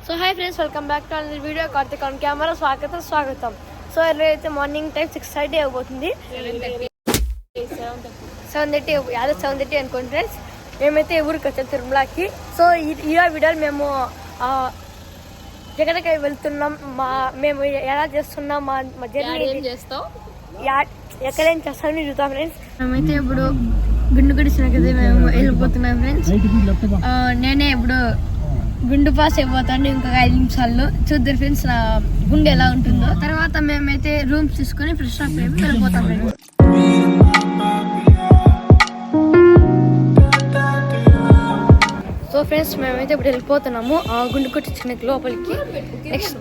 So hi friends, welcome back to another video. Karthik on camera స్వాగతం. So అయితే morning time 6:30 అయిపోతుంది. 7:30 అనుకోండి friends. మేమైతే ఊరికి వచ్చాం తిరుమలకి. సో ఈ వీడియోలో మేము ఎక్కడికి వెళ్తున్నాం, మేము ఎలా చేస్తున్నాం, మా జర్నీ ఎక్కడేం చేస్తామని చూద్దాం ఫ్రెండ్స్. మేమైతే ఇప్పుడు గుండు గుడిసిన కదా మేము వెళ్ళిపోతున్నాం ఫ్రెండ్స్. నేనే ఇప్పుడు గుండు పాస్ అయిపోతాను ఇంకొక 5 నిమిషాల్లో. చూద్దరు ఫ్రెండ్స్ నా గుండె ఎలా ఉంటుందో. తర్వాత మేమైతే రూమ్స్ తీసుకొని ఫ్రెష్ అప్ అయిపోయి వెళ్ళిపోతాం ఫ్రెండ్స్. సో ఫ్రెండ్స్ మేమైతే ఇప్పుడు వెళ్ళిపోతున్నాము గుండు కొట్టించుకునే లోపలికి. నెక్స్ట్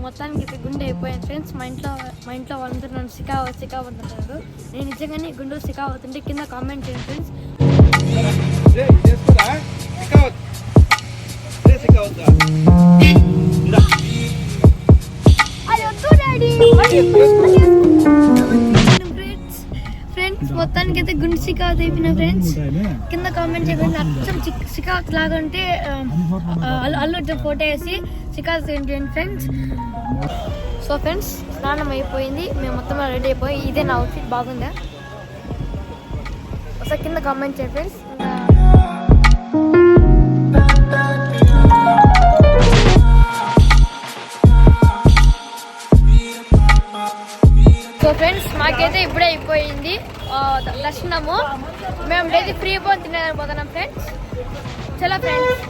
మొత్తానికి అయితే గుండె అయిపోయాను ఫ్రెండ్స్. మా ఇంట్లో వాళ్ళందరూ నన్ను సికా అంటున్నారు. నేను నిజంగానే గుండు సికా అవుతుంటే కింద కామెంట్ చేయండి ఫ్రెండ్స్. ఫ్రెండ్స్ మొత్తానికి అయితే గుండు సికావత్ అయిపోయిన ఫ్రెండ్స్. కింద కామెంట్ చేయండి. అచ్చం సికావత్ లాగా అంటే అల్లు ఫోటో వేసి సికావత్ ఏంటి ఫ్రెండ్స్. సో ఫ్రెండ్స్ స్నానం అయిపోయింది, మేము మొత్తం రెడీ అయిపోయి. ఇదే నా అవుట్ఫిట్ బాగుందా ఒకసారి కింద కామెంట్ చేయండి ఫ్రెండ్స్. సో ఫ్రెండ్స్ మాకైతే ఇప్పుడే అయిపోయింది దర్శనము. మేము డైలీ ఫ్రీ బోన్ తినేపోతున్నాం ఫ్రెండ్స్. చలో ఫ్రెండ్స్.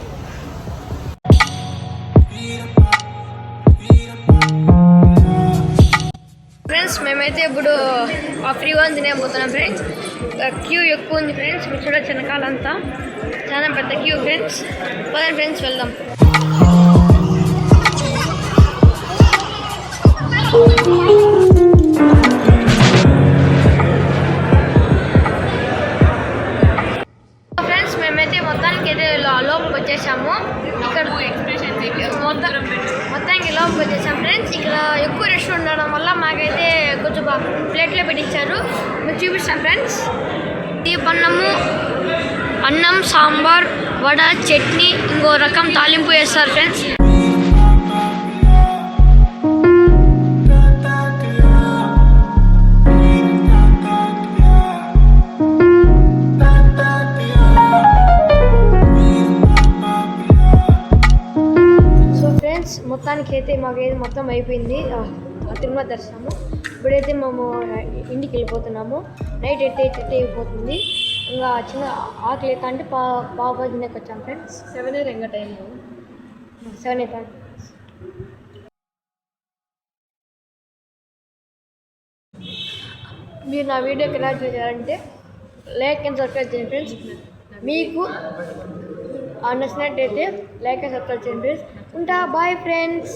ఫ్రెండ్స్ మేమైతే ఇప్పుడు ఫ్రీ బోన్ తినేపోతున్నాం ఫ్రెండ్స్. క్యూ ఎక్కువ ఉంది ఫ్రెండ్స్. మీరు చూడొచ్చు వెనకాలంతా చాలా పెద్ద క్యూ ఫ్రెండ్స్. పదండి ఫ్రెండ్స్ వెళ్దాం. మేమైతే మొత్తానికి అయితే లోపలికి వచ్చేసాము. ఇక్కడ మొత్తానికి లోపలికి వచ్చేసాము ఫ్రెండ్స్. ఇక్కడ ఎక్కువ రష్ ఉండడం వల్ల మాకైతే కొంచెం ప్లేట్లో పెట్టించారు. మీకు చూపిస్తాం ఫ్రెండ్స్. దీపన్నము, అన్నం, సాంబార్, వడ, చట్నీ, ఇంకో రకం తాలింపు వేస్తారు ఫ్రెండ్స్. మొత్తానికి అయితే మాకైతే మొత్తం అయిపోయింది తిరుమల దర్శనము. ఇప్పుడైతే మేము ఇంటికి వెళ్ళిపోతున్నాము. నైట్ 8 అయిపోతుంది. ఇంకా చిన్న ఆకలి అవుతా అంటే పావు తినేకి వచ్చాము ఫ్రెండ్స్. 7 టైం 7 అవుతాను. మీరు నా వీడియోకి ఎలా చూసారంటే లైక్ అండ్ సబ్స్క్రైబ్ చేయండి ఫ్రెండ్స్. మీకు నచ్చినట్టయితే లైక్ అండ్ సబ్స్క్రైబ్ చేయండి ఫ్రెండ్స్. ఉంటా. Bye friends.